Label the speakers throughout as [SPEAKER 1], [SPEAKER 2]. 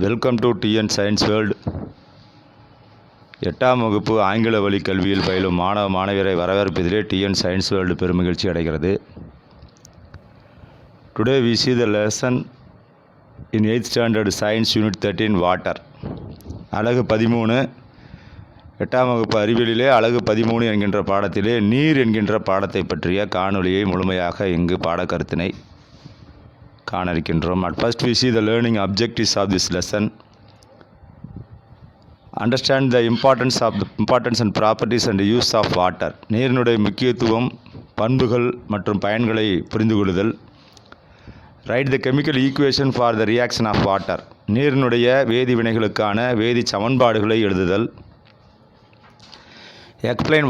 [SPEAKER 1] Welcome to TN science world. 8ஆம் வகுப்பு ஆங்கில வழி கல்வியில் பயிலும் மாணவ மாணவியரை வரவேற்பதிலே டிஎன் சயின்ஸ் வேர்ல்டு பெருமகிழ்ச்சி அடைகிறது. Today we see the lesson in 8th standard science unit 13 water. அலகு 13, 8ஆம் வகுப்பு அறிவியலிலே அலகு 13 என்கின்ற பாடத்திலே நீர் என்கின்ற பாடத்தை பற்றிய காணொளியை முழுமையாக இங்கு பாடக்கருத்தினை காண இருக்கின்றோம். At first we see the learning objectives of this lesson. Understand the importance and properties and use of water. நீரினுடைய முக்கியத்துவம், பண்புகள் மற்றும் பயன்களை புரிந்து கொள்ளுதல். Write the chemical equation for the reaction of water. நீரினுடைய வேதி வினைகளுக்கான வேதி சமன்பாடுகளை எழுதுதல். Explain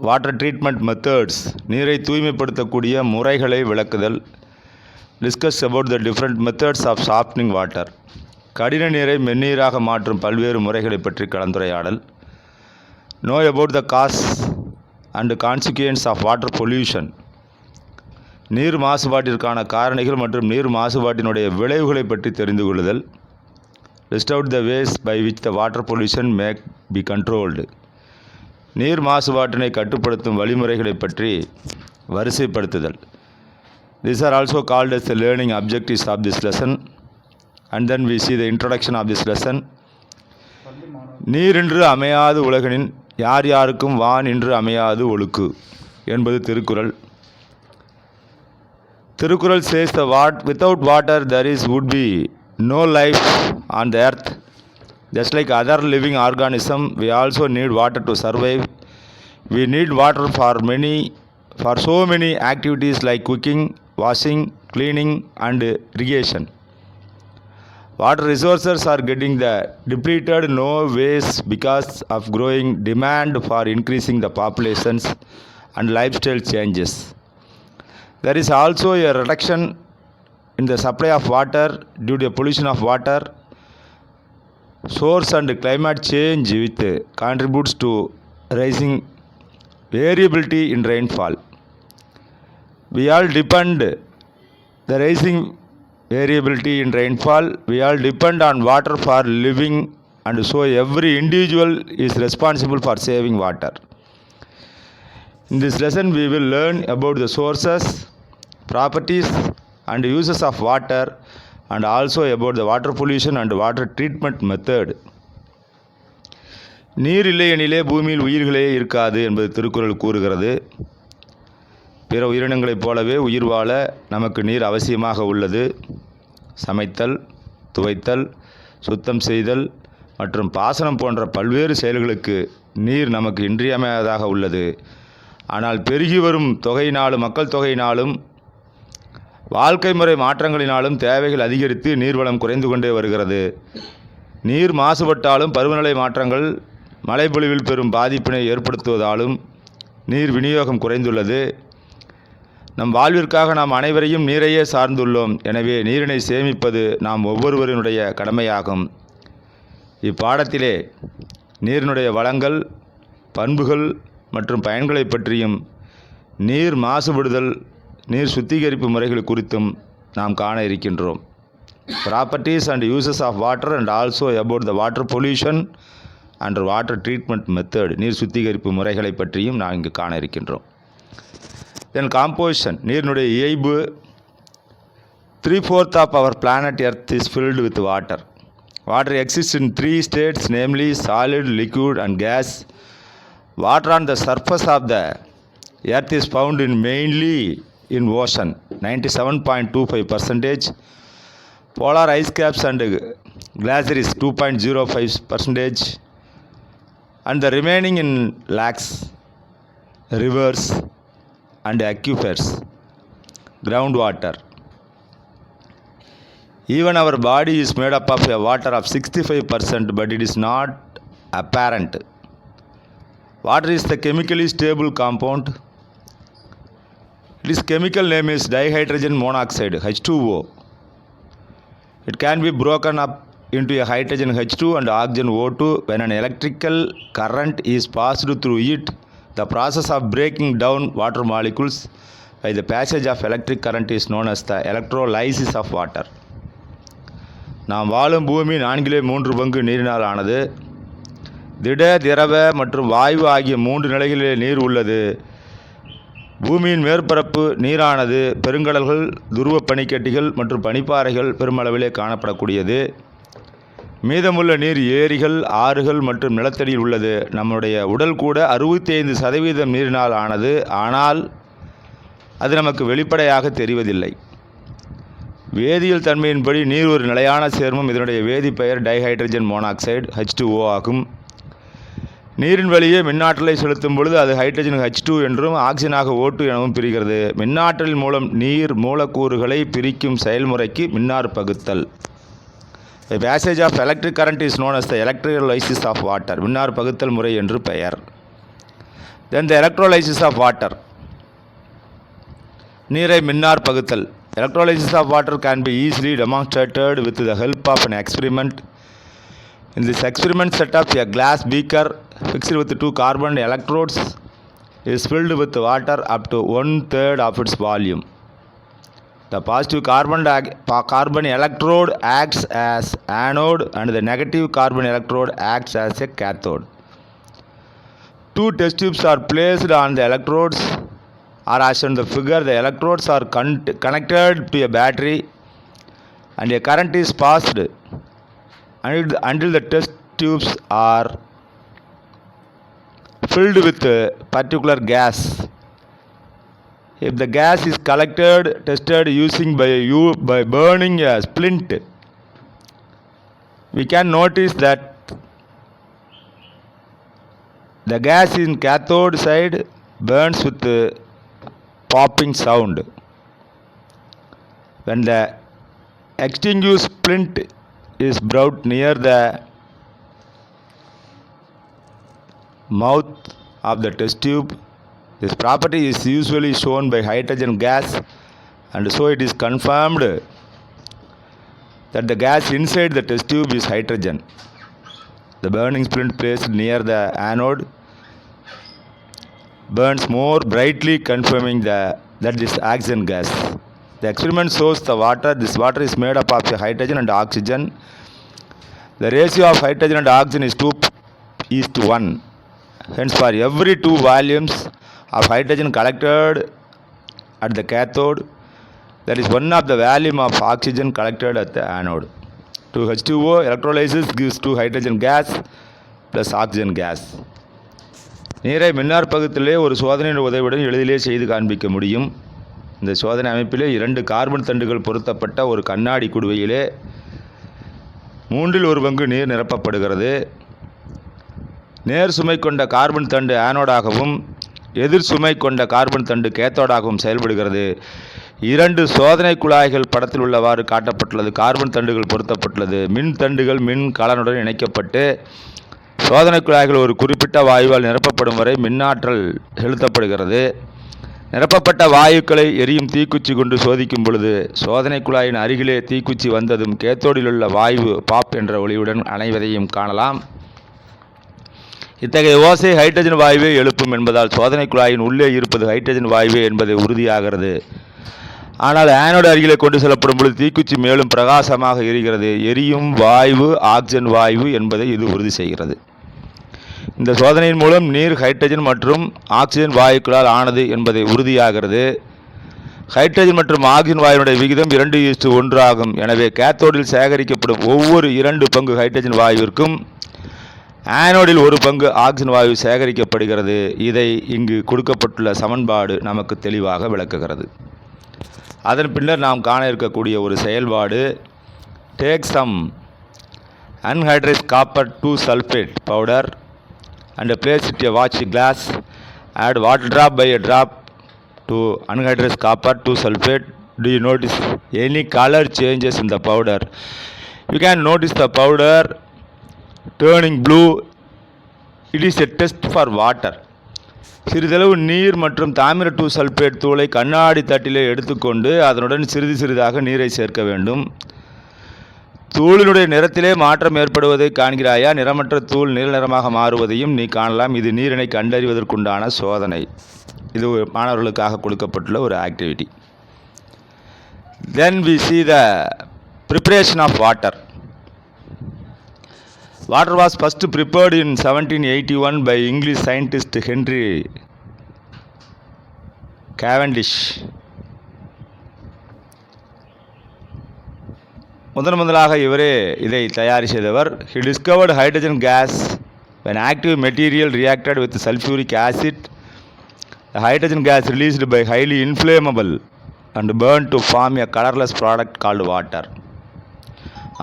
[SPEAKER 1] water treatment methods. நீரை தூய்மைப்படுத்தக்கூடிய முறைகளை விளக்குதல். Discuss about the different methods of softening water. கடின நீரை மென்னீராக மாற்றும் பல்வேறு முறைகளை பற்றி கலந்துரையாடல். Know about the cause and consequence of water pollution. நீர் மாசுபாட்டிற்கான காரணிகள் மற்றும் நீர் மாசுபாட்டினுடைய விளைவுகளை பற்றி தெரிந்து கொள்ளுதல். List out the ways by which the water pollution may be controlled. நீர் மாசுபாட்டினை கட்டுப்படுத்தும் வழிமுறைகளை பற்றி வரிசைப்படுத்துதல். These are also called as the learning objectives of this lesson. And then we see the introduction of this lesson. நீர் என்று அமையாது உலகனின் யார் யாருக்கும் வான் என்று அமையாது ஒழுக்கு என்பது Thirukkural. Thirukkural says without water would be no life on the earth. Just like other living organism, we also need water to survive. We need water for so many activities like cooking, washing, cleaning and irrigation. Water resources are getting depleted nowadays because of growing demand for increasing the populations and lifestyle changes. There is also a reduction in the supply of water due to pollution of water source and climate change, which contributes to rising variability in rainfall. We all depend the rising variability in rainfall. We all depend on water for living, and so every individual is responsible for saving water. In this lesson we will learn about the sources, properties and uses of water, and also about the water pollution and water treatment method. நீர் இல்லையெனிலே பூமியில் உயிர்களே இருக்காது என்பது திருக்குறள் கூறுகிறது. பிற உயிரினங்களைப் போலவே உயிர் வாழ நமக்கு நீர் அவசியமாக உள்ளது. சமைத்தல், துவைத்தல், சுத்தம் செய்தல் மற்றும் பாசனம் போன்ற பல்வேறு செயல்களுக்கு நீர் நமக்கு இன்றியமையாததாக உள்ளது. ஆனால் பெருகி வரும் மக்கள் தொகையினாலும் வாழ்க்கை முறை மாற்றங்களினாலும் தேவைகள் அதிகரித்து நீர்வளம் குறைந்து கொண்டே வருகிறது. நீர் மாசுபட்டாலும் பருவநிலை மாற்றங்கள் மழைப்பொழிவில் பெரும் பாதிப்பினை ஏற்படுத்துவதாலும் நீர் விநியோகம் குறைந்துள்ளது. நம் வாழ்விற்காக நாம் அனைவரையும் நீரையே சார்ந்துள்ளோம். எனவே நீரினை சேமிப்பது நாம் ஒவ்வொருவரினுடைய கடமையாகும். இப்பாடத்திலே நீரினுடைய வளங்கள், பண்புகள் மற்றும் பயன்களை பற்றியும் நீர் மாசுபடுதல், நீர் சுத்திகரிப்பு முறைகள் குறித்தும் நாம் காண இருக்கின்றோம். Properties and uses of water and also about the water pollution and water treatment method. நீர் சுத்திகரிப்பு முறைகளை பற்றியும் நாம் இங்கு காண இருக்கின்றோம். Then composition. நீரினுடைய இயைபு. 3/4 of our planet Earth is filled with water. Water exists in 3 states, namely solid, liquid and gas. Water on the surface of the Earth is found mainly in ocean, 97.25%. Polar ice caps and glacier is 2.05%, and the remaining in lakes, rivers and aquifers, groundwater. Even our body is made up of a water of 65%, but it is not apparent. Water is the chemically stable compound. Its chemical name is dihydrogen monoxide, H2O. It can be broken up into a hydrogen H2 and oxygen O2 when an electrical current is passed through it. The process of breaking down water molecules by the passage of electric current is known as the electrolysis of water. நாம் வாழும் பூமி 3/4 நீரினால் ஆனது. திட, திரவ மற்றும் வாயு ஆகிய 3 நிலைகளிலே நீர் உள்ளது. பூமியின் மேற்பரப்பு நீரானது பெருங்கடல்கள், துருவ பனிக்கட்டிகள் மற்றும் பனிப்பாறைகள் பெருமளவிலே காணப்படக்கூடியது. மீதமுள்ள நீர் ஏரிகள், ஆறுகள் மற்றும் நிலத்தடியில் உள்ளது. நம்முடைய உடல் கூட 65% நீரினால் ஆனது. ஆனால் அது நமக்கு வெளிப்படையாக தெரிவதில்லை. வேதியியல் தன்மையின்படி நீர் ஒரு நிலையான சேர்மம். இதனுடைய வேதிப்பெயர் டைஹைட்ரஜன் மோனாக்சைடு H2O ஆகும். நீரின் வழியே மின்னாற்றலை செலுத்தும் பொழுது அது ஹைட்ரஜன் H2 என்றும் ஆக்சிஜனாக O2 எனவும் பிரிகிறது. மின்னாற்றலின் மூலம் நீர் மூலக்கூறுகளை பிரிக்கும் செயல்முறைக்கு மின்னார் பகுத்தல். The passage of electric current is known as the electrolysis of water. மின்னார் பகுத்தல் முறை என்று பெயர். Then the electrolysis of water. நீரை மின்னார் பகுத்தல். Electrolysis of water can be easily demonstrated with the help of an experiment. In this experiment setup, a glass beaker fixed with 2 carbon electrodes is filled with water up to 1/3 of its volume. The positive carbon electrode acts as anode and the negative carbon electrode acts as a cathode. 2 test tubes are placed on the electrodes, or as in the figure, the electrodes are connected to a battery and a current is passed until the test tubes are filled with a particular gas. If the gas is tested using by burning a splint, we can notice that the gas in cathode side burns with a popping sound. When the extinguished splint is brought near the mouth of the test tube, this property is usually shown by hydrogen gas, and so it is confirmed that the gas inside the test tube is hydrogen. The burning splint placed near the anode burns more brightly, confirming that this oxygen gas. The experiment shows this water is made up of hydrogen and oxygen. The ratio of hydrogen and oxygen is 2:1. Hence, for every 2 volumes of hydrogen collected at the cathode, there is 1 of the volume of oxygen collected at the anode. 2H2O electrolysis gives 2 hydrogen gas plus oxygen gas. நீரை மின்னார் பகுத்தலே ஒரு சோதனையின் உதவியுடன் எளிதிலே செய்து காண்பிக்க முடியும். இந்த சோதனை அமைப்பிலே 2 கார்பன் தண்டுகள் பொருத்தப்பட்ட ஒரு கண்ணாடி குடுவையிலே 1/3 நீர் நிரப்பப்படுகிறது. நேர் சுமை கொண்ட கார்பன் தண்டு ஆனோடாகவும் எதிர் சுமை கொண்ட கார்பன் தண்டு கேத்தோடாகவும் செயல்படுகிறது. 2 சோதனை குழாய்கள் படத்தில் உள்ளவாறு காட்டப்பட்டுள்ளது. கார்பன் தண்டுகள் பொருத்தப்பட்டுள்ளது. மின் தண்டுகள் மின் கலனுடன் இணைக்கப்பட்டு சோதனை குழாய்கள் ஒரு குறிப்பிட்ட வாயுவால் நிரப்பப்படும் வரை மின்னாற்றல் செலுத்தப்படுகிறது. நிரப்பப்பட்ட வாயுக்களை எரியும் தீக்குச்சி கொண்டு சோதிக்கும் பொழுது சோதனை குழாயின் அருகிலே தீக்குச்சி வந்ததும் கேத்தோடில் உள்ள வாயு பாப் என்ற ஒளியுடன் அணைவதையும் காணலாம். இத்தகைய ஓசை ஹைட்ரஜன் வாயுவை எழுப்பும் என்பதால் சோதனை குழாயின் உள்ளே இருப்பது ஹைட்ரஜன் வாயுவே என்பது உறுதியாகிறது. ஆனால் ஆனோடு அருகிலே கொண்டு செல்லப்படும் பொழுது தீக்குச்சி மேலும் பிரகாசமாக எரிகிறது. எரியும் வாயு ஆக்சிஜன் வாயு என்பதை இது உறுதி செய்கிறது. இந்த சோதனையின் மூலம் நீர் ஹைட்ரஜன் மற்றும் ஆக்சிஜன் வாயுக்களால் ஆனது என்பதை உறுதியாகிறது. ஹைட்ரஜன் மற்றும் ஆக்சிஜன் வாயுனுடைய விகிதம் 2:1 ஆகும். எனவே கேத்தோடில் சேகரிக்கப்படும் ஒவ்வொரு 2 பங்கு ஹைட்ரஜன் வாயுவிற்கும் ஆனோடில் 1 பங்கு ஆக்சிஜன் வாயு சேகரிக்கப்படுகிறது. இதை இங்கு கொடுக்கப்பட்டுள்ள சமன்பாடு நமக்கு தெளிவாக விளக்குகிறது. அதன் பின்னர் நாம் காண இருக்கக்கூடிய ஒரு செயல்பாடு, take some anhydrous copper 2 sulfate powder and place it in a watch glass. Add water drop by a drop to anhydrous copper 2 sulfate. Do you notice any color changes in the powder? You can notice the powder turning blue. It is a test for water. சிறிதளவு நீர் மற்றும் தாமிர 2 sulphate தூளை கண்ணாடி தட்டிலே எடுத்துக்கொண்டு அதனுடன் சிறிதாக நீரை சேர்க்க வேண்டும். தூளினுடைய நிறத்திலே மாற்றம் ஏற்படுவதை காண்கிறாயா? நிறமற்ற தூள் நீல நிறமாக மாறுவதையும் நீ காணலாம். இது நீரினை கண்டறிவதற்குண்டான சோதனை. இது மாணவர்களுக்காக கொடுக்கப்பட்டுள்ள ஒரு activity. Then we see the preparation of water. Water was first prepared in 1781 by English scientist Henry Cavendish. முதலாக இவரே இதை தயார் செய்தவர். He discovered hydrogen gas when active material reacted with sulfuric acid. The hydrogen gas released by highly inflammable and burned to form a colorless product called water.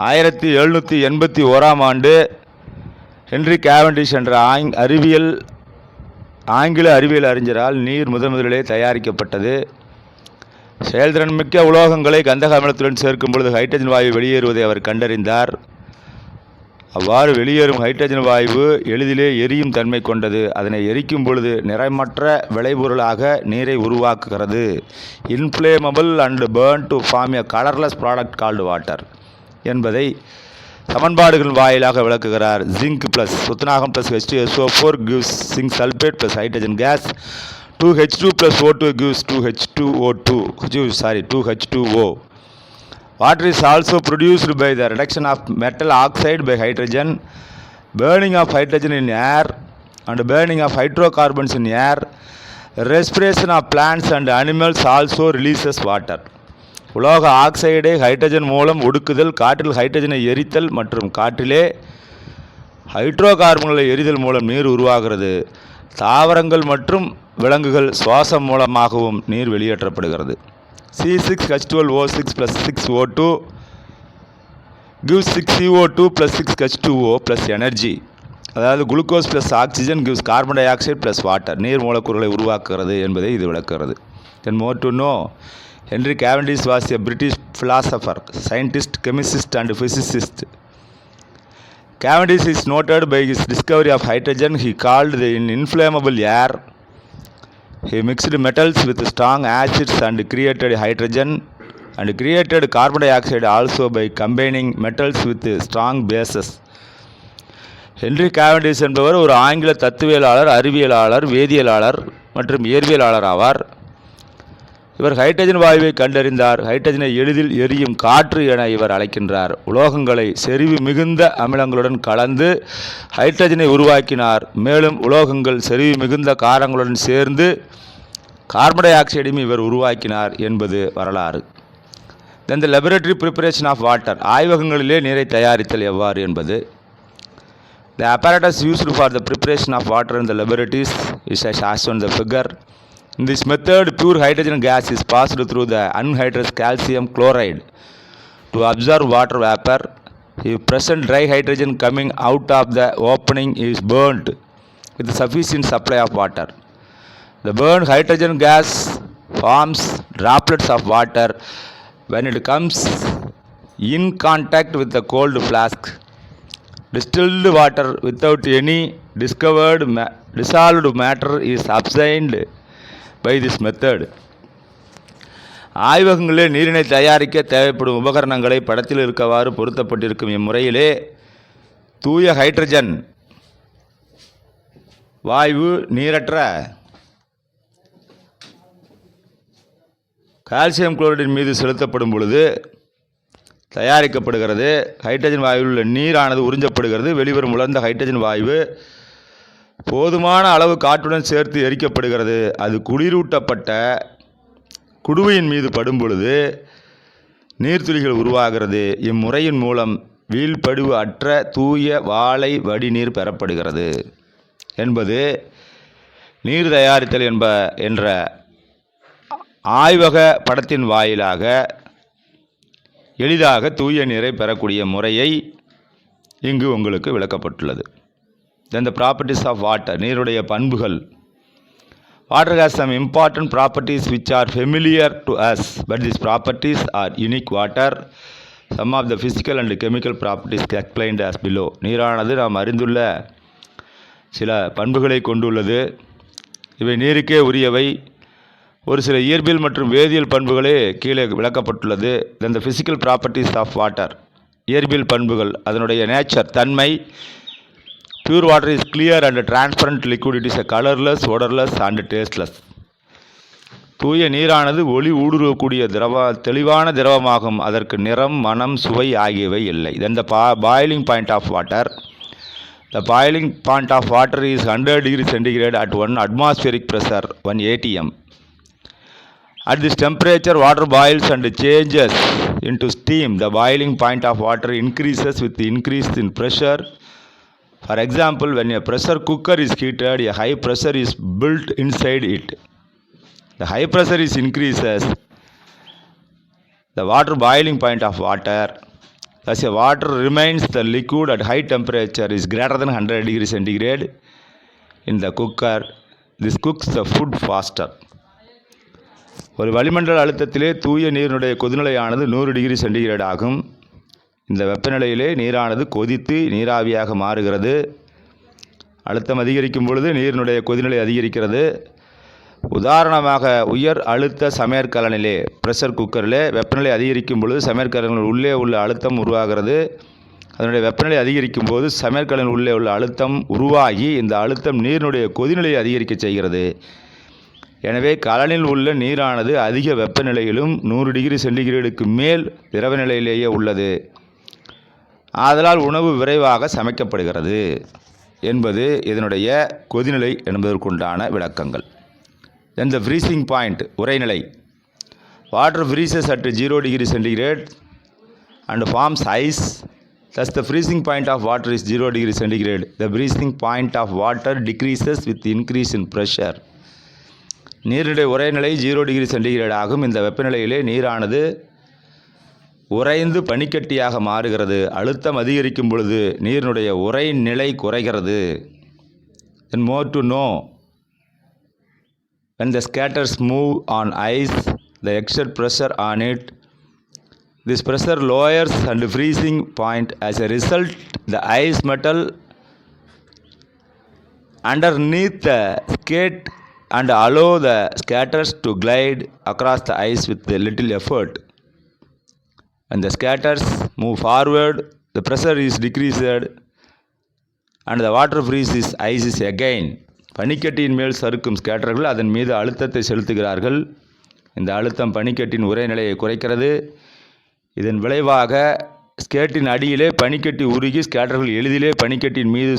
[SPEAKER 1] 1781 ஆண்டு Henry Cavendish என்ற ஆங்கில அறிவியல் அறிஞரால் நீர் முதலிலே தயாரிக்கப்பட்டது. செயல்திறன் மிக்க உலோகங்களை கந்தக அமிலத்துடன் சேர்க்கும் பொழுது ஹைட்ரஜன் வாயு வெளியேறுவதை அவர் கண்டறிந்தார். அவ்வாறு வெளியேறும் ஹைட்ரஜன் வாயு எளிதிலே எரியும் தன்மை கொண்டது. அதனை எரிக்கும் பொழுது நிறமற்ற விளைபொருளாக நீரை உருவாக்குகிறது. Inflammable and burn to form a colourless product called water என்பதை சமன்பாடுகள் வாயிலாக விளக்குகிறார். ஜிங்க் ப்ளஸ் சுத்தநாகம் plus H2SO4 gives zinc sulfate plus hydrogen gas. 2H2 plus O2 gives 2H2O. Water is also produced by the reduction of metal oxide by hydrogen, burning of hydrogen in air and burning of hydrocarbons in air. Respiration of plants and animals also releases water. உலோக ஆக்சைடை hydrogen மூலம் ஒடுக்குதல், காற்றில் ஹைட்ரஜனை எரித்தல் மற்றும் காற்றிலே hydro கார்பன்களை எரிதல் மூலம் நீர் உருவாகிறது. தாவரங்கள் மற்றும் விலங்குகள் சுவாசம் மூலமாகவும் நீர் வெளியேற்றப்படுகிறது. C6H12O6 plus 6O2 gives 6CO2 plus 6H2O plus energy. அதாவது glucose plus oxygen gives carbon di oxide plus water, நீர் மூலக்கூறுகளை உருவாக்குகிறது என்பதை இது விளக்குகிறது. Then more to know, Henry Cavendish was a British philosopher, scientist, chemist and physicist. Cavendish is noted by his discovery of hydrogen. He called the inflammable air. He mixed metals with strong acids and created hydrogen and created carbon dioxide also by combining metals with strong bases. Henry Cavendish என்பவர் ஒரு ஆங்கில தத்துவியலாளர், அறிவியலாளர், வேதியியலாளர் மற்றும் இயற்பியலாளர் ஆவார். இவர் hydrogen வாயுவை கண்டறிந்தார். ஹைட்ரஜனை எளிதில் எரியும் காற்று என இவர் அழைக்கின்றார். உலோகங்களை செறிவு மிகுந்த அமிலங்களுடன் கலந்து ஹைட்ரஜனை உருவாக்கினார். மேலும் உலோகங்கள் செறிவு மிகுந்த காரங்களுடன் சேர்ந்து கார்பன் டை ஆக்சைடையும் இவர் உருவாக்கினார் என்பது வரலாறு. Then the laboratory preparation of water, ஆய்வகங்களிலே நீரை தயாரித்தல் எவ்வாறு என்பது. The apparatus used for the preparation of water in the laboratories is as shown in the figure. In this method, pure hydrogen gas is passed through the anhydrous calcium chloride to absorb water vapor. If present dry hydrogen coming out of the opening is burnt with sufficient supply of water. The burned hydrogen gas forms droplets of water when it comes in contact with the cold flask. Distilled water without any dissolved matter is obtained by this method. ஆய்வகங்களில் நீரினை தயாரிக்க தேவைப்படும் உபகரணங்களை படத்தில் இருக்கவாறு பொருத்தப்பட்டிருக்கும் இம்முறையிலே தூய hydrogen வாயு நீரற்ற calcium குளோரைடின் மீது செலுத்தப்படும் பொழுது தயாரிக்கப்படுகிறது. ஹைட்ரஜன் வாயுவில் உள்ள நீரானது உறிஞ்சப்படுகிறது. வெளிவரும் உலர்ந்த ஹைட்ரஜன் வாயு போதுமான அளவு காற்றுடன் சேர்த்து எரிக்கப்படுகிறது. அது குளிரூட்டப்பட்ட குடுவையின் மீது படும் பொழுது நீர்த்துளிகள் உருவாகிறது. இம்முறையின் மூலம் வீழ்படிவு அற்ற தூய வாழை வடிநீர் பெறப்படுகிறது என்பது நீர் தயாரித்தல் என்ற ஆய்வக படத்தின் வாயிலாக எளிதாக தூய நீரை பெறக்கூடிய முறையை இங்கு உங்களுக்கு விளக்கப்பட்டுள்ளது. Then the properties of water, நீருடைய பண்புகள். Water has some important properties which are familiar to us, but these properties are unique water. Some of the physical and chemical properties explained as below. நீரானது நாம் அறிந்துள்ள சில பண்புகளை கொண்டுள்ளது. இவை நீருக்கே உரியவை. ஒரு சில இயற்பியல் மற்றும் வேதியியல் பண்புகளே கீழே விளக்கப்பட்டுள்ளது. Then the physical properties of water, இயற்பியல் பண்புகள், அதனுடைய நேச்சர், தன்மை. Pure water is clear and transparent liquid. It is a colorless, odorless and tasteless. தூய நீரானது ஒளி ஊடுருவக்கூடிய தெளிவான திரவமாகும். அதற்கு நிறம், மனம், சுவை ஆகியவை இல்லை. Then the boiling point of water, The boiling point of water is 100 degrees centigrade at 1 atmospheric pressure 1 atm. At this temperature, water boils and changes into steam. The boiling point of water increases with the increase in pressure. For example, when a pressure cooker is heated, a high pressure is built inside it. The high pressure is increases the water boiling point of water. Thus, a water remains the liquid at high temperature is greater than 100 degrees centigrade in the cooker. This cooks the food faster. ஒரு வளிமண்டல அழுத்தத்திலே தூய நீரினுடைய கொதிநிலையானது 100 degree centigrade ஆகும். இந்த வெப்பநிலையிலே நீரானது கொதித்து நீராவியாக மாறுகிறது. அழுத்தம் அதிகரிக்கும் பொழுது நீரினுடைய கொதிநிலை அதிகரிக்கிறது. உதாரணமாக உயர் அழுத்த சமையற்கலனிலே ப்ரெஷர் குக்கரிலே வெப்பநிலை அதிகரிக்கும் பொழுது சமையற்கலனில் உள்ளே உள்ள அழுத்தம் உருவாகிறது. அதனுடைய வெப்பநிலை அதிகரிக்கும் போது சமையற்கலனில் உள்ளே உள்ள அழுத்தம் உருவாகி இந்த அழுத்தம் நீரினுடைய கொதிநிலையை அதிகரிக்க செய்கிறது. எனவே கலனில் உள்ள நீரானது அதிக வெப்பநிலையிலும் 100 டிகிரி சென்டிகிரேடுக்கு மேல் திரவ நிலையிலேயே உள்ளது. ஆதலால் உணவு விரைவாக சமைக்கப்படுகிறது என்பது இதனுடைய கொதிநிலை என்பதற்குண்டான விளக்கங்கள். Then the freezing point, உறைநிலை. Water freezes at 0 degree centigrade and forms ice. Thus the freezing point of water is 0 degree centigrade. The freezing point of water decreases with the increase in pressure. நீரினுடைய உறைநிலை 0 degree centigrade ஆகும். இந்த வெப்பநிலையிலே நீரானது உறைந்து பனிக்கட்டியாக மாறுகிறது. அழுத்தம் அதிகரிக்கும் பொழுது நீரினுடைய உறைநிலை குறைகிறது. Then more to know, when the scatters move on ice, the exert pressure on it. This pressure lowers and freezing point. As a result, the ice metal underneath the skate and allow the scatters to glide across the ice with little effort. When the scatters move forward, the pressure is decreased and the water freezes ices again. பனிக்கட்டியின் மேல் சறுக்கும் ஸ்கேட்டர்கள் அதன் மீது அழுத்தத்தை செலுத்துகிறார்கள். இந்த அழுத்தம் பனிக்கட்டின் உறைநிலையை குறைக்கிறது. இதன் விளைவாக ஸ்கேட்டின் அடியிலே பனிக்கட்டி உருகி ஸ்கேட்டர்கள் எளிதிலே பனிக்கட்டின் மீது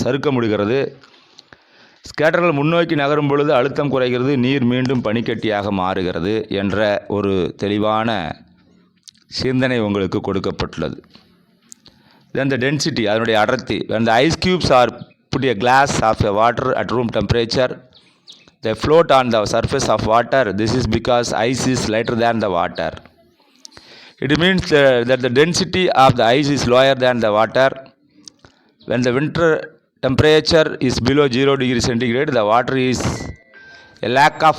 [SPEAKER 1] சறுக்க முடிகிறது. ஸ்கேட்டர்கள் முன்னோக்கி நகரும் பொழுது அழுத்தம் குறைகிறது, நீர் மீண்டும் பனிக்கட்டியாக மாறுகிறது என்ற ஒரு தெளிவான சிந்தனை உங்களுக்கு கொடுக்கப்பட்டுள்ளது. Then the density, அதனுடைய அடர்த்தி. When the ice cubes are put a glass of a water at room temperature, they float on the surface of water. This is because ice is lighter than the water. It means that the density of the ice is lower than the water. When the winter temperature is below 0 degree centigrade, the water is a lack of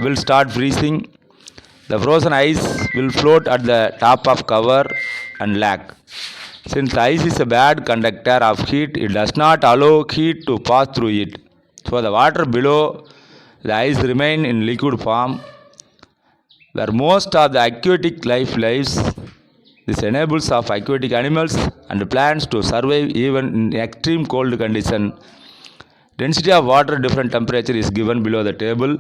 [SPEAKER 1] will start freezing. The frozen ice will float at the top of cover and lack. Since ice is a bad conductor of heat, it does not allow heat to pass through it. So the water below the ice remain in liquid form, where most of the aquatic life lives. This enables of aquatic animals and plants to survive even in extreme cold condition. Density of water at different temperature is given below the table.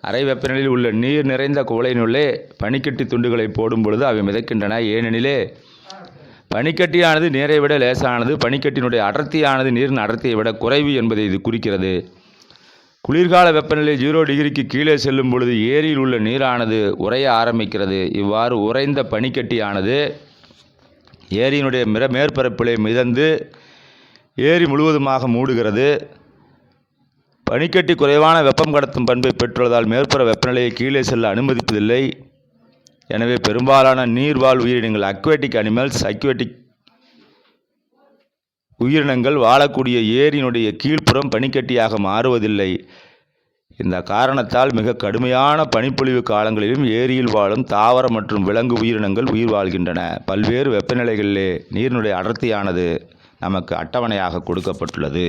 [SPEAKER 1] அறை வெப்பநிலையில் உள்ள நீர் நிறைந்த குவளையினுள்ளே பனிக்கட்டி துண்டுகளை போடும் பொழுது அவை மிதக்கின்றன. ஏனெனிலே பனிக்கட்டியானது நீரை விட லேசானது. பனிக்கட்டினுடைய அடர்த்தியானது நீரின் அடர்த்தியை விட குறைவு என்பதை இது குறிக்கிறது. குளிர்கால வெப்பநிலை 0 டிகிரிக்கு கீழே செல்லும் பொழுது ஏரியில் உள்ள நீரானது உறைய ஆரம்பிக்கிறது. இவ்வாறு உறைந்த பனிக்கட்டியானது ஏரியினுடைய மேற்பரப்பிலே மிதந்து ஏரி முழுவதுமாக மூடுகிறது. பனிக்கட்டி குறைவான வெப்பம் கடத்தும் பண்பை பெற்றுள்ளதால் மேற்பர வெப்பநிலையை கீழே செல்ல அனுமதிப்பதில்லை. எனவே பெரும்பாலான நீர்வாழ் உயிரினங்கள் அக்வாட்டிக் உயிரினங்கள் வாழக்கூடிய ஏரியினுடைய கீழ்ப்புறம் பனிக்கட்டியாக மாறுவதில்லை. இந்த காரணத்தால் மிக கடுமையான பனிப்பொழிவு காலங்களிலும் ஏரியில் வாழும் தாவர மற்றும் விலங்கு உயிரினங்கள் உயிர் வாழ்கின்றன. பல்வேறு வெப்பநிலைகளிலே நீரினுடைய அடர்த்தியானது நமக்கு அட்டவணையாக கொடுக்கப்பட்டுள்ளது.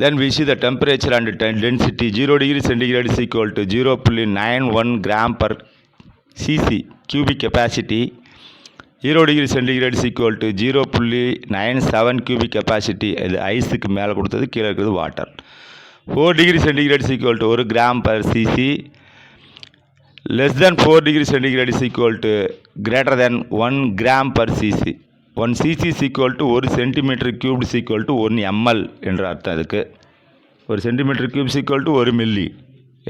[SPEAKER 1] Then we see the temperature and density. 0 degree centigrade is equal to 0.91 gram per cc cubic capacity. 0 degree centigrade is equal to 0.97 cubic capacity. இது ஐஸுக்கு மேலே கொடுத்தது, கீழே இருக்கிறது water. 4 degree centigrade is equal to 1 gram per cc. Less than 4 degree centigrade is equal to greater than 1 gram per cc. 1 cc is equal to 1 centimeter cubed is equal to 1 ml என்ற அர்த்தம் இதுக்கு. 1 centimetre cube is equal to 1 milli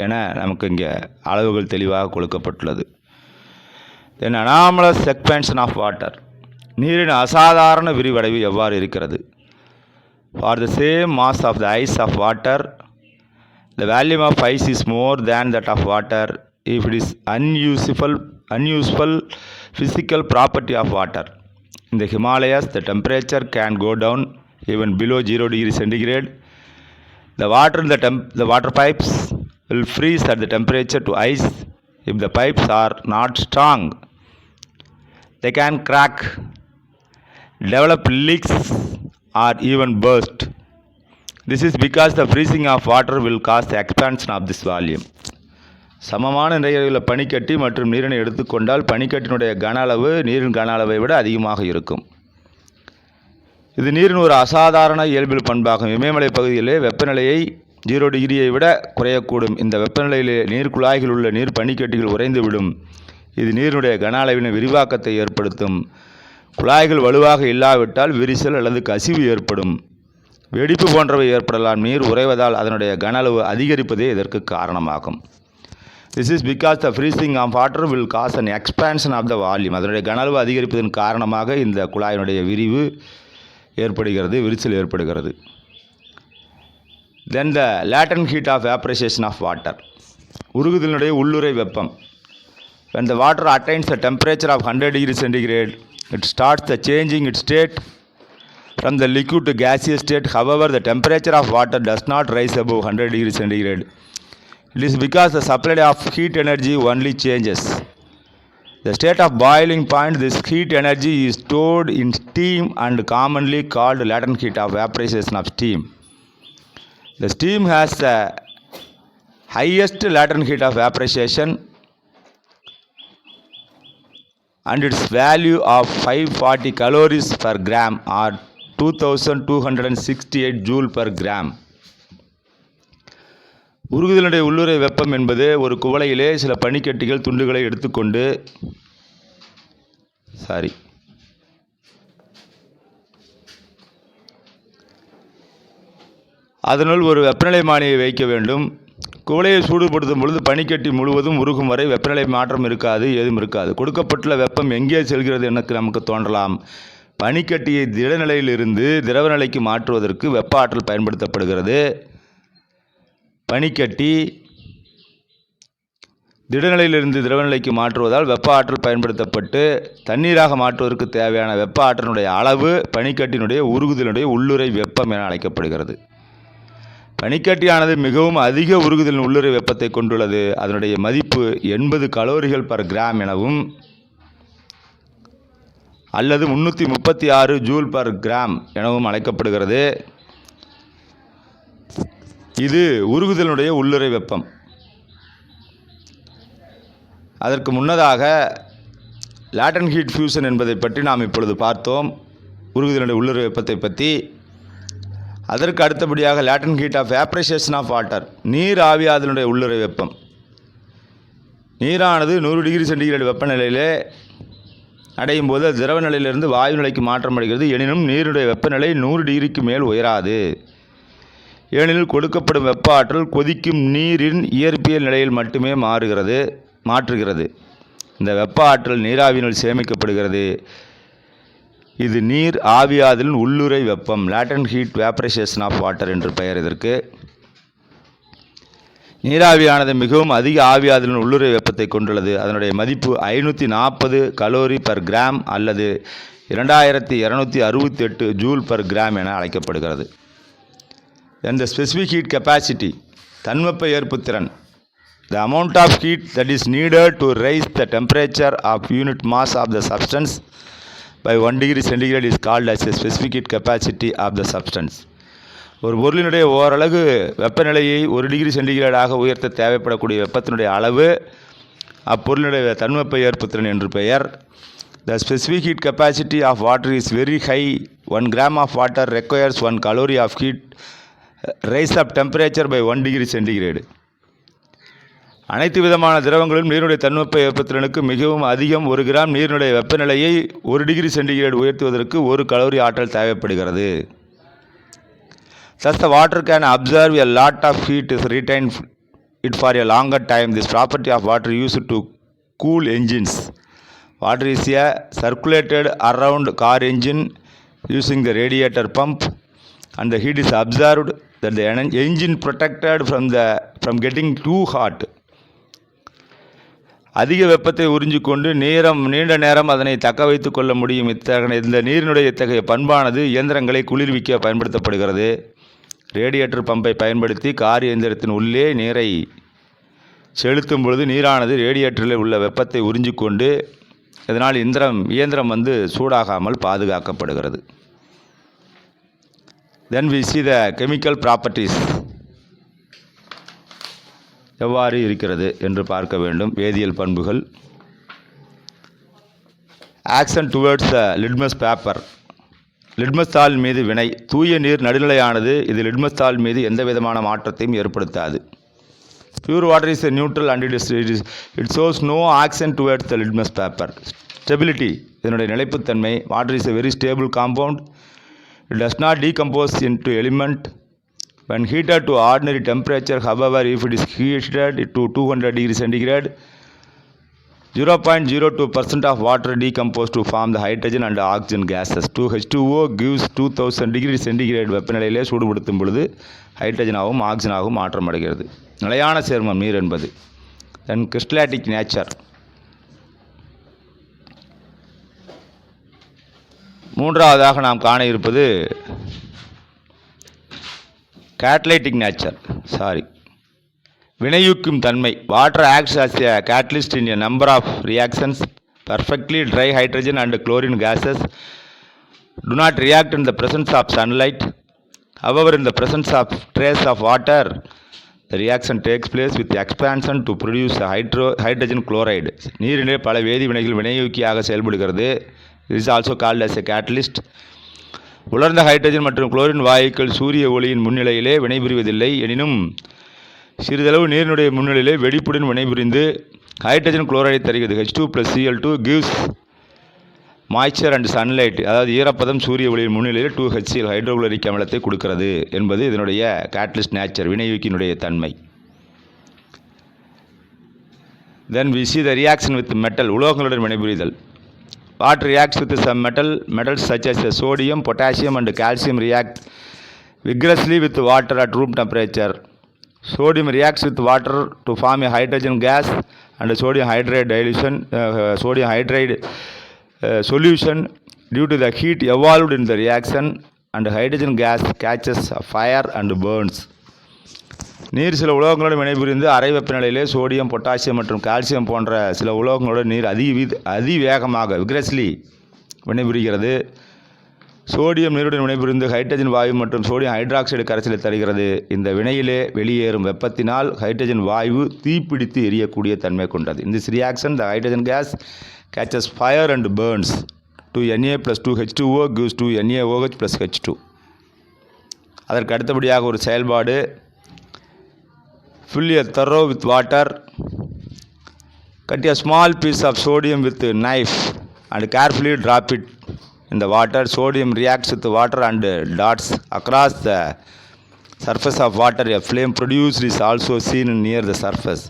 [SPEAKER 1] என நமக்கு இங்கே அளவுகள் தெளிவாக கொடுக்கப்பட்டுள்ளது. தென் anomalous expansion of water, நீரின் அசாதாரண விரிவடைவு எவ்வாறு இருக்கிறது? For the same mass of the ice of water, the volume of ice is more than that of water if it is unuseful physical property of water. In the Himalayas, the temperature can go down even below 0 degree centigrade. The water in the water pipes will freeze at the temperature to ice. If the pipes are not strong, they can crack, develop leaks or even burst. This is because the freezing of water will cause the expansion of this volume. சமமான நிறையுள்ள பனிக்கட்டி மற்றும் நீரினை எடுத்துக்கொண்டால் பனிக்கட்டினுடைய கன அளவு நீரின் கன அளவை விட அதிகமாக இருக்கும். இது நீரின் ஒரு அசாதாரண இயல்பியல் பண்பாகும். இமயமலை பகுதியிலே வெப்பநிலையை 0 டிகிரியை விட குறையக்கூடும். இந்த வெப்பநிலையிலே நீர் குழாய்கள் உள்ள நீர் பனிக்கட்டிகள் உறைந்துவிடும். இது நீரினுடைய கன அளவின் விரிவாக்கத்தை ஏற்படுத்தும். குழாய்கள் வலுவாக இல்லாவிட்டால் விரிசல் அல்லது கசிவு ஏற்படும். வெடிப்பு போன்றவை ஏற்படலாம். நீர் உறைவதால் அதனுடைய கன அளவு அதிகரிப்பதே இதற்கு காரணமாகும். This is because the freezing of water will cause an expansion of the volume. அதனுடைய கன அளவு அதிகரிப்பதன் காரணமாக இந்த குழாயினுடைய விரிவு ஏற்படுகிறது, விரிசல் ஏற்படுகிறது. Then the latent heat of vaporisation of water, உருகுதலினுடைய உள்ளுறை வெப்பம். when the water attains the temperature of 100 degree centigrade, it starts the changing its state from the liquid to gaseous state. However, the temperature of water does not rise above 100 degree centigrade. It is because the supply of heat energy only changes. The state of boiling point, this heat energy is stored in steam and commonly called latent heat of vaporization of steam. The steam has the highest latent heat of vaporization and its value of 540 calories per gram or 2268 joule per gram. உருகுதலுடைய உள்ளுறை வெப்பம் என்பது ஒரு குவளையிலே சில பனிக்கட்டிகள் துண்டுகளை எடுத்துக்கொண்டு அதனுள் ஒரு வெப்பநிலைமானியை வைக்க வேண்டும். குவளையை சூடுபடுத்தும் பொழுது பனிக்கட்டி முழுவதும் உருகும் வரை வெப்பநிலை மாற்றம் இருக்காது, ஏதும் இருக்காது. கொடுக்கப்பட்டுள்ள வெப்பம் எங்கே செல்கிறது எனக்கு நமக்கு தோன்றலாம். பனிக்கட்டியை திடநிலையிலிருந்து திரவ நிலைக்கு மாற்றுவதற்கு வெப்ப ஆற்றல் பயன்படுத்தப்படுகிறது. பனிக்கட்டி திடநிலையிலிருந்து திரவநிலைக்கு மாற்றுவதால் வெப்ப ஆற்றல் பயன்படுத்தப்பட்டு தண்ணீராக மாற்றுவதற்கு தேவையான வெப்ப ஆற்றலுடைய அளவு பனிக்கட்டினுடைய உருகுதலினுடைய உள்ளுறை வெப்பம் என அழைக்கப்படுகிறது. பனிக்கட்டியானது மிகவும் அதிக உருகுதலின் உள்ளுறை வெப்பத்தை கொண்டுள்ளது. அதனுடைய மதிப்பு 80 கலோரிகள் பர் கிராம் எனவும் அல்லது 336 ஜூல் பர் கிராம் எனவும் அழைக்கப்படுகிறது. இது உருகுதலினுடைய உள்ளுறை வெப்பம். அதற்கு முன்னதாக லேட்டன்ட் ஹீட் ஃபியூஷன் என்பதை பற்றி நாம் இப்பொழுது பார்த்தோம், உருகுதலினுடைய உள்ளுறை வெப்பத்தை பற்றி. அதற்கு அடுத்தபடியாக latent heat of vaporisation of water, நீர் ஆவியாதலுடைய உள்ளுறை வெப்பம். நீரானது 100 டிகிரி சென்டிகிரேடு வெப்பநிலையிலே அடையும் போது திரவ நிலையிலிருந்து வாயு நிலைக்கு மாற்றம் அடைகிறது. எனினும் நீருடைய வெப்பநிலை 100 டிகிரிக்கு மேல் உயராது. ஏனெனில் கொடுக்கப்படும் வெப்ப ஆற்றல் கொதிக்கும் நீரின் இயற்பியல் நிலையில் மட்டுமே மாற்றுகிறது. இந்த வெப்ப ஆற்றல் நீராவியினுள் சேமிக்கப்படுகிறது. இது நீர் ஆவியாதலின் உள்ளுறை வெப்பம், latent heat vaporisation of water என்று பெயர் இதற்கு. நீராவியானது மிகவும் அதிக ஆவியாதலின் உள்ளுறை வெப்பத்தை கொண்டுள்ளது. அதனுடைய மதிப்பு 540 கலோரி பர் கிராம் அல்லது 2268 ஜூல் பர் கிராம் என அழைக்கப்படுகிறது. Then the specific heat capacity, தன்வெப்ப ஏற்புத்திறன். The amount of heat that is needed to raise the temperature of unit mass of the substance by 1 degree centigrade is called as a specific heat capacity of the substance. ஒரு பொருளினுடைய ஓரளவு வெப்பநிலையை 1 degree சென்டிகிரேடாக உயர்த்த தேவைப்படக்கூடிய வெப்பத்தினுடைய அளவு அப்பொருளினுடைய தன்வெப்ப ஏற்புத்திறன் என்று பெயர். The specific heat capacity of water is very high. 1 gram of water requires 1 calorie of heat raise up temperature by 1 degree centigrade. அனைத்து விதமான திரவங்களும் நீரினுடைய தன்வெப்ப வெப்பத்திறனுக்கு மிகவும் அதிகம். 1 கிராம் நீரினுடைய வெப்பநிலையை 1 டிகிரி சென்டிகிரேட் உயர்த்துவதற்கு 1 கலோரி ஆற்றல் தேவைப்படுகிறது. Thus, the water can absorb a lot of heat is retained it for a longer time. This property of water used to cool engines. Water is circulated around car engine using the radiator pump, and the heat is absorbed that the engine protected from getting too hot. அதிக வெப்பத்தை உறிஞ்சிக்கொண்டு நீண்ட நேரம் அதனை தக்க வைத்துக் கொள்ள முடியும். இந்த நீரினுடைய இத்தகைய பண்பானது இயந்திரங்களை குளிர்விக்க பயன்படுத்தப்படுகிறது. ரேடியேட்டர் பம்பை பயன்படுத்தி கார் இயந்திரத்தின் உள்ளே நீரை செலுத்தும் பொழுது நீரானது ரேடியேட்டரில் உள்ள வெப்பத்தை உறிஞ்சிக்கொண்டு இதனால் இயந்திரம் சூடாகாமல் பாதுகாக்கப்படுகிறது. Then we see the chemical properties. எவ்வாறு இருக்கிறது என்று பார்க்க வேண்டும். வேதியியல் பண்புகள். Action towards litmus paper. Litmus தாள் மீது வினை. தூய நீர் நடுநிலையானது. இது லிட்மஸ் தாள் மீது எந்த விதமான மாற்றத்தையும் ஏற்படுத்தாது. Pure water is a neutral and it shows no action towards the litmus paper. Stability. இதனுடைய நிலைப்புத்தன்மை. Water is a very stable compound. It does not decompose into element. When heated to ordinary temperature, however, if it is heated to 200 degrees centigrade, 0.02% of water decompose to form the hydrogen and oxygen gases. 2H2O gives 2000 degrees centigrade வெப்பநிலையிலே சூடுபடுத்தும் பொழுது ஹைட்ரஜனாகவும் ஆக்சிஜனாகவும் மாற்றமடைகிறது. நிலையான சேர்மம் நீர் என்பது. தென் கிறிஸ்டலாட்டிக் nature. மூன்றாவதாக நாம் காண இருப்பது catalytic nature. வினையூக்கும் தன்மை. Water acts as a catalyst in a number of reactions. Perfectly dry hydrogen and chlorine gases do not react in the presence of sunlight. However, in the presence of trace of water, the reaction takes place with expansion to produce hydrogen chloride. நீரிலே பல வேதி வினைகள் வினையூக்கியாக செயல்படுகிறது. It is also called as a catalyst. உலர்ந்த hydrogen மற்றும் chlorine வாயுக்கள் சூரிய ஒளியின் முன்னிலையிலே வினைபுரிவதில்லை. எனினும் சிறிதளவு நீரினுடைய முன்னிலையிலே வெடிப்புடன் வினைபுரிந்து ஹைட்ரஜன் குளோரைடை தருகிறது. H2+Cl2 gives moisture and sunlight. அதாவது ஈரப்பதம் சூரிய ஒளியின் முன்னிலையில் 2HCl ஹைட்ரோகுளோரிக் அமிலத்தை கொடுக்கிறது என்பது இதனுடைய கேட்டலிஸ்ட் நேச்சர், வினையூக்கினுடைய தன்மை. Then we see the reaction with metal. உலோகங்களுடன் வினைபுரிதல். Water reacts with some metals such as sodium, potassium and calcium react vigorously with water at room temperature. Sodium reacts with water to form a hydrogen gas and sodium hydride solution. Due to the heat evolved in the reaction, and hydrogen gas catches fire and burns. நீர் சில உலோகங்களோடு வினைபுரிந்து அறை வெப்பநிலையிலே sodium, potassium மற்றும் calcium போன்ற சில உலோகங்களோடு நீர் அதிவேகமாக விக்ரஸ்லி வினைபுரிகிறது. Sodium நீருடன் வினைபுரிந்து ஹைட்ரஜன் வாயு மற்றும் சோடியம் ஹைட்ராக்சைடு கரைசலை தருகிறது. இந்த வினையிலே வெளியேறும் வெப்பத்தினால் ஹைட்ரஜன் வாயு தீப்பிடித்து எரியக்கூடிய தன்மை கொண்டது. In this reaction, the hydrogen gas catches fire and burns. 2Na plus 2H2O gives 2NaOH plus H2. அதற்கு அடுத்தபடியாக ஒரு செயல்பாடு. Fill a thorough with water. Cut a small piece of sodium with a knife and carefully drop it in the water. Sodium reacts with the water and darts across the surface of water. A flame produced is also seen near the surface.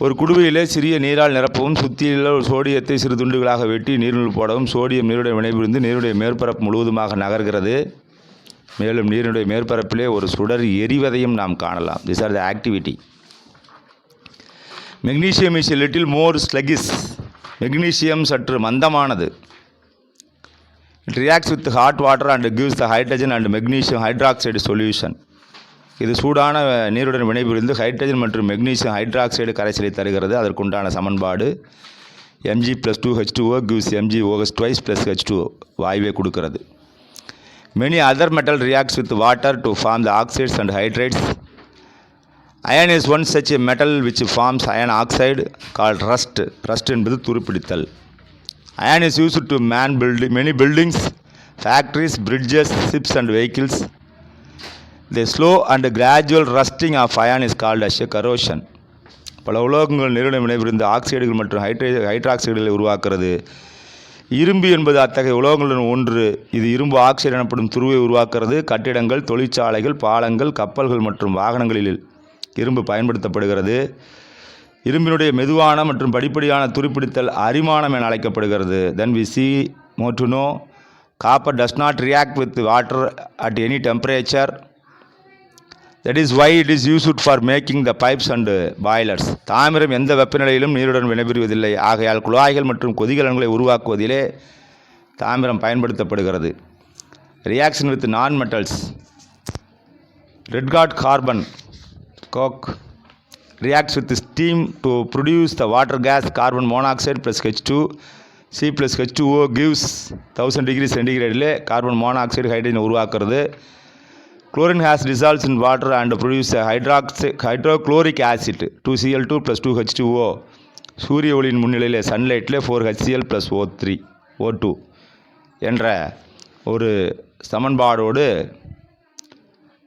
[SPEAKER 1] ஒரு குடுவையிலே சிறிய நீரால் நிரப்பவும் சுத்தியிலுள்ள சோடியத்தை சிறு துண்டுகளாக வெட்டி நீரினுள் போடவும் sodium நீருடன் வினைபுரிந்து நீருடைய மேற்பரப்பு முழுவதுமாக நகர்கிறது. மேலும் நீரினுடைய மேற்பரப்பிலே ஒரு சுடர் எரிவதையும் நாம் காணலாம். These are the activity. Magnesium is a little more sluggish. Magnesium சற்று மந்தமானது. It reacts with hot water and gives the hydrogen and magnesium hydroxide solution. இது சூடான நீருடன் வினைபுரிந்து ஹைட்ரஜன் மற்றும் மெக்னீசியம் ஹைட்ராக்சைடு கரைசலை தருகிறது. அதற்குண்டான சமன்பாடு Mg plus 2H2O gives MgOH twice plus H2O வாயுவை கொடுக்கிறது. Many other metals reacts with water to form the oxides and hydrates. Iron is one such a metal which forms iron oxide called rust. Rust என்பது துருப்பிடித்தல். Iron is used to many buildings, factories, bridges, ships and vehicles. The slow and gradual rusting of iron is called as a corrosion. பல உலோகங்கள் நீருடன் வினைபுரிந்து ஆக்சைடுகள் மற்றும் ஹைட்ராக்சைடுகளை உருவாக்குறது. இரும்பு என்பது அத்தகைய உலோகங்களுடன் ஒன்று. இது இரும்பு ஆக்சைடு எனப்படும் துருவை உருவாக்குறது. கட்டிடங்கள், தொழிற்சாலைகள், பாலங்கள், கப்பல்கள் மற்றும் வாகனங்களில் இரும்பு பயன்படுத்தப்படுகிறது. இரும்பினுடைய மெதுவான மற்றும் படிப்படியான துருப்பிடித்தல் அரிமானம் என அழைக்கப்படுகிறது. Then we see more to know copper does not react with water at any temperature. That is why it is used for making the pipes and boilers. தாமிரம் எந்த வெப்பநிலையிலும் நீருடன் வினைபுரிவதில்லை. ஆகையால் குழாய்கள் மற்றும் கொதிகலன்களை உருவாக்குவதிலே தாமிரம் பயன்படுத்தப்படுகிறது. ரியாக்ஷன் வித் நான் metals. Redgard carbon coke reacts with steam to produce the water gas carbon monoxide plus H2. C plus H2O gives 1000 degree centigrade carbon monoxide hydrogen உருவாக்குறது. Chlorine has dissolved in water and produce a hydrochloric acid 2Cl2 plus 2H2O. சூரிய ஒளியின் முன்னிலையில் சன்லைட்டில் 4HCl plus O2 என்ற ஒரு சமன்பாடோடு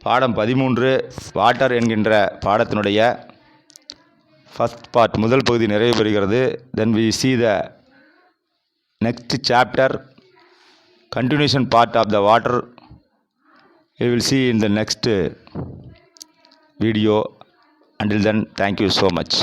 [SPEAKER 1] பாடம் 13 water என்கின்ற பாடத்தினுடைய first part முதல் பகுதி நிறைவு பெறுகிறது. Then we see the next chapter, continuation part of the water. We will see in the next video. Until then, thank you so much.